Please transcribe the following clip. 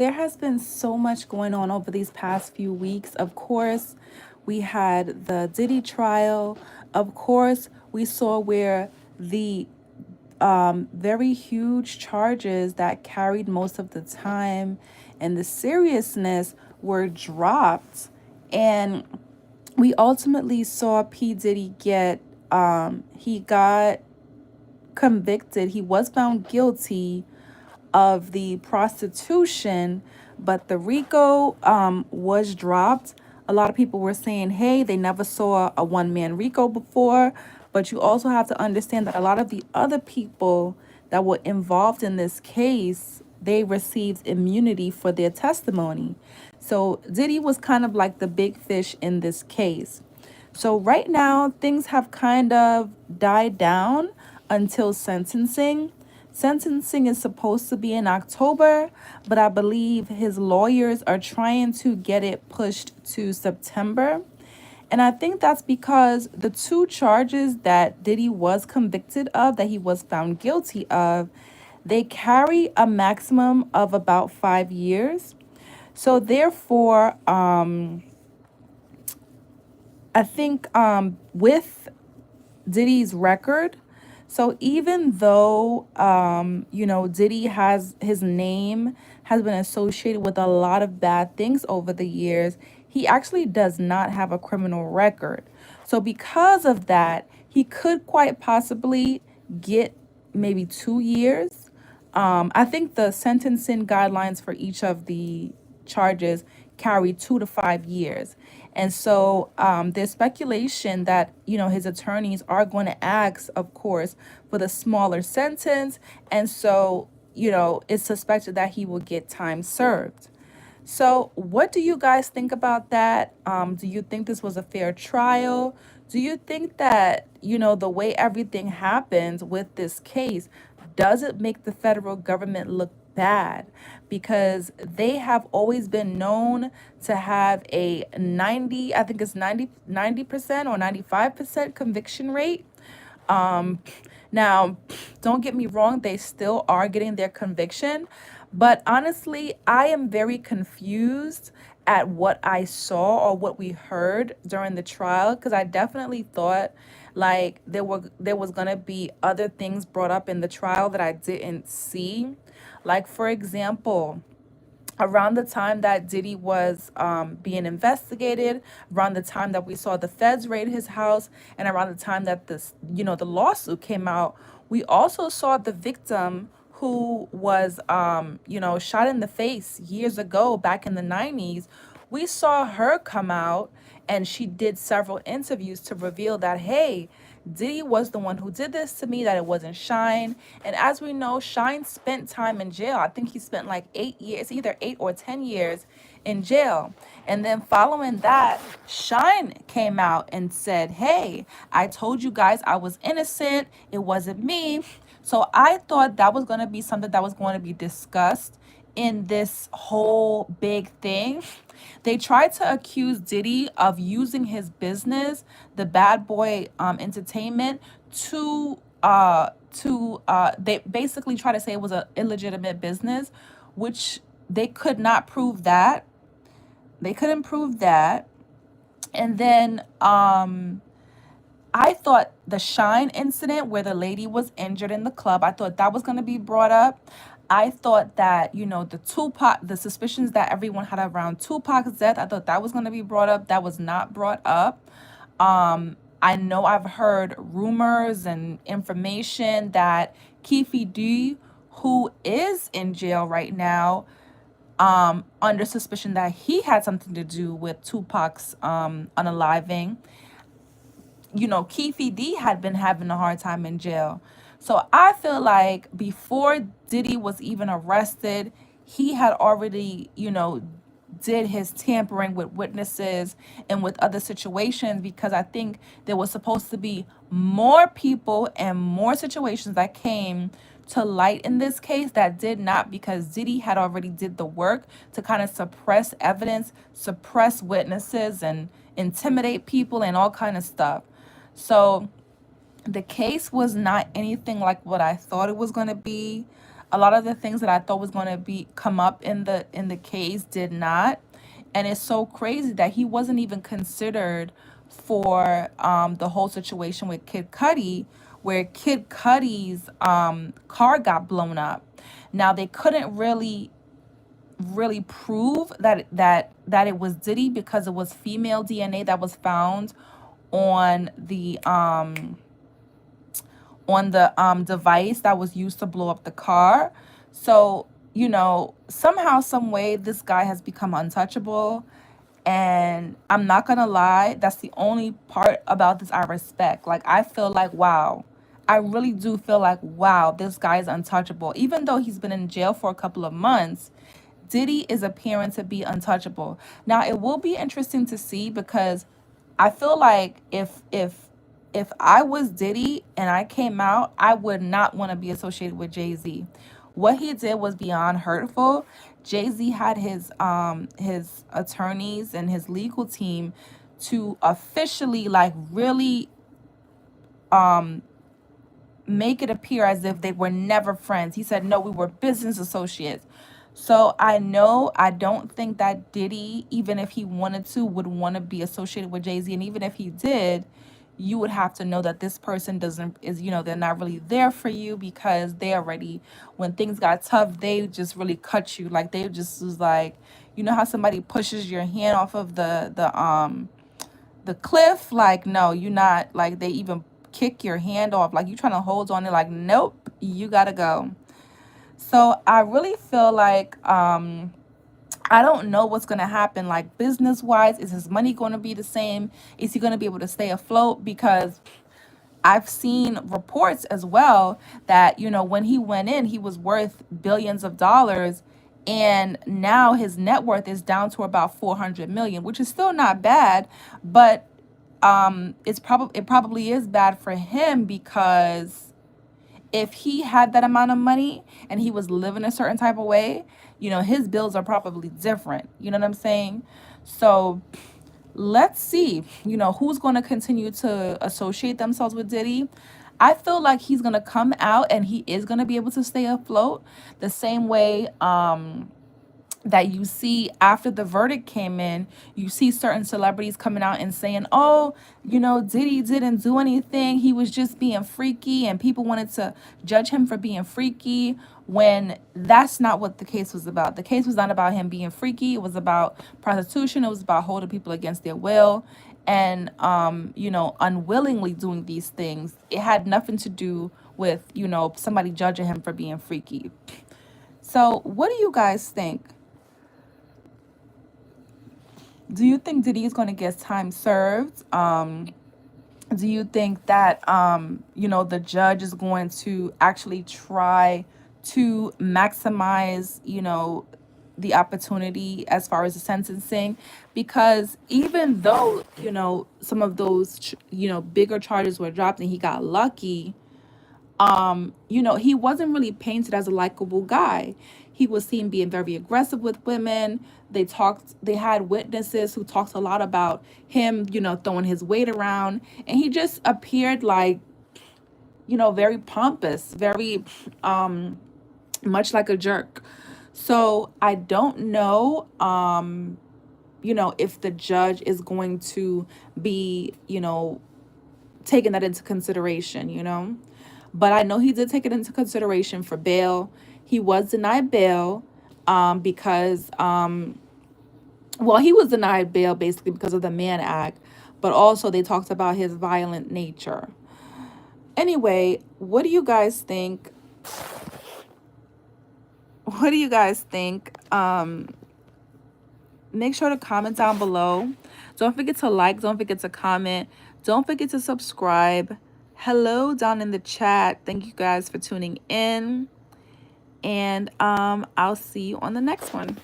There has been so much going on over these past few weeks. Of course, we had the Diddy trial. Of course, we saw where the very huge charges that carried most of the time and the seriousness were dropped. And we ultimately saw P. Diddy he got convicted. He was found guilty of the prostitution, but the RICO was dropped. A lot of people were saying, hey, they never saw a one man RICO before. But you also have to understand that a lot of the other people that were involved in this case, they received immunity for their testimony. So Diddy was kind of like the big fish in this case. So right now, things have kind of died down until sentencing. Sentencing is supposed to be in October, but I believe his lawyers are trying to get it pushed to September. And I think that's because the two charges that Diddy was convicted of, that he was found guilty of, they carry a maximum of about 5 years. So therefore, I think with Diddy's record. So even though Diddy has his name has been associated with a lot of bad things over the years, he actually does not have a criminal record. So because of that, he could quite possibly get maybe 2 years. I think the sentencing guidelines for each of the charges carry 2 to 5 years. And so there's speculation that, his attorneys are going to ask, of course, for the smaller sentence. And so, it's suspected that he will get time served. So, what do you guys think about that? Do you think this was a fair trial? Do you think that, the way everything happens with this case, does it make the federal government look bad? Because they have always been known to have a 90, I think it's 90% or 95% conviction rate. Um, Now, don't get me wrong, they still are getting their conviction. But honestly, I am very confused at what I saw or what we heard during the trial because I definitely thought like there was gonna be other things brought up in the trial that I didn't see. Like for example, around the time that Diddy was being investigated, around the time that we saw the feds raid his house, and around the time that the lawsuit came out, we also saw the victim who was, shot in the face years ago, back in the 90s. We saw her come out and she did several interviews to reveal that, hey, Diddy was the one who did this to me, that it wasn't Shine. And as we know, Shine spent time in jail. I think he spent like 8 years, either 8 or 10 years in jail. And then following that, Shine came out and said, hey, I told you guys I was innocent. It wasn't me. So I thought that was going to be something that was going to be discussed in this whole big thing. They tried to accuse Diddy of using his business, the Bad Boy Entertainment, they basically try to say it was an illegitimate business, which they could not prove that. They couldn't prove that. And then I thought the Shine incident where the lady was injured in the club, I thought that was going to be brought up. I thought that, the suspicions that everyone had around Tupac's death, I thought that was going to be brought up. That was not brought up. I know I've heard rumors and information that Keefe D, who is in jail right now, under suspicion that he had something to do with Tupac's unaliving. Keefe D had been having a hard time in jail. So I feel like before Diddy was even arrested, he had already, did his tampering with witnesses and with other situations, because I think there was supposed to be more people and more situations that came to light in this case that did not, because Diddy had already did the work to kind of suppress evidence, suppress witnesses, and intimidate people and all kind of stuff. So the case was not anything like what I thought it was going to be. A lot of the things that I thought was going to be come up in the case did not. And it's so crazy that he wasn't even considered for the whole situation with Kid Cudi, where Kid Cudi's car got blown up. Now they couldn't really prove that it was Diddy because it was female DNA that was found on the device that was used to blow up the car. So, somehow, some way, this guy has become untouchable. And I'm not gonna lie, that's the only part about this I respect. Like, I feel like, wow, I really do feel like, wow, this guy is untouchable. Even though he's been in jail for a couple of months, Diddy is appearing to be untouchable. Now, it will be interesting to see, because I feel like if I was Diddy and I came out, I would not want to be associated with Jay-Z. What he did was beyond hurtful. Jay-Z had his attorneys and his legal team to officially, like, really make it appear as if they were never friends. He said, no, we were business associates. So I don't think that Diddy, even if he wanted to, would want to be associated with Jay-Z. And even if he did, you would have to know that this person they're not really there for you, because they already, when things got tough, they just really cut you. Like, they just was like, how somebody pushes your hand off of the cliff. Like, no, you're not, like, they even kick your hand off, like you trying to hold on it, like, nope, you gotta go. So I really feel like I don't know what's gonna happen, like, business wise. Is his money going to be the same? Is he going to be able to stay afloat? Because I've seen reports as well that, when he went in, he was worth billions of dollars, and now his net worth is down to about 400 million, which is still not bad. But it probably is bad for him, because if he had that amount of money and he was living a certain type of way, his bills are probably different. You know what I'm saying? So let's see, who's going to continue to associate themselves with Diddy. I feel like he's going to come out and he is going to be able to stay afloat the same way that you see after the verdict came in. You see certain celebrities coming out and saying, oh, Diddy didn't do anything, he was just being freaky, and people wanted to judge him for being freaky, when that's not what the case was about. The case was not about him being freaky. It was about prostitution. It was about holding people against their will, and unwillingly doing these things. It had nothing to do with somebody judging him for being freaky. So what do you guys think? Do you think Diddy is going to get time served? Do you think that the judge is going to actually try to maximize the opportunity as far as the sentencing? Because even though some of those bigger charges were dropped and he got lucky, he wasn't really painted as a likable guy. He was seen being very aggressive with women. They had witnesses who talked a lot about him, throwing his weight around. And he just appeared like, very pompous, very much like a jerk. So I don't know, if the judge is going to be, taking that into consideration. But I know he did take it into consideration for bail. He was denied bail because, well, he was denied bail basically because of the Mann Act, but also they talked about his violent nature. Anyway, what do you guys think? What do you guys think? Make sure to comment down below. Don't forget to like. Don't forget to comment. Don't forget to subscribe. Hello down in the chat. Thank you guys for tuning in. And I'll see you on the next one.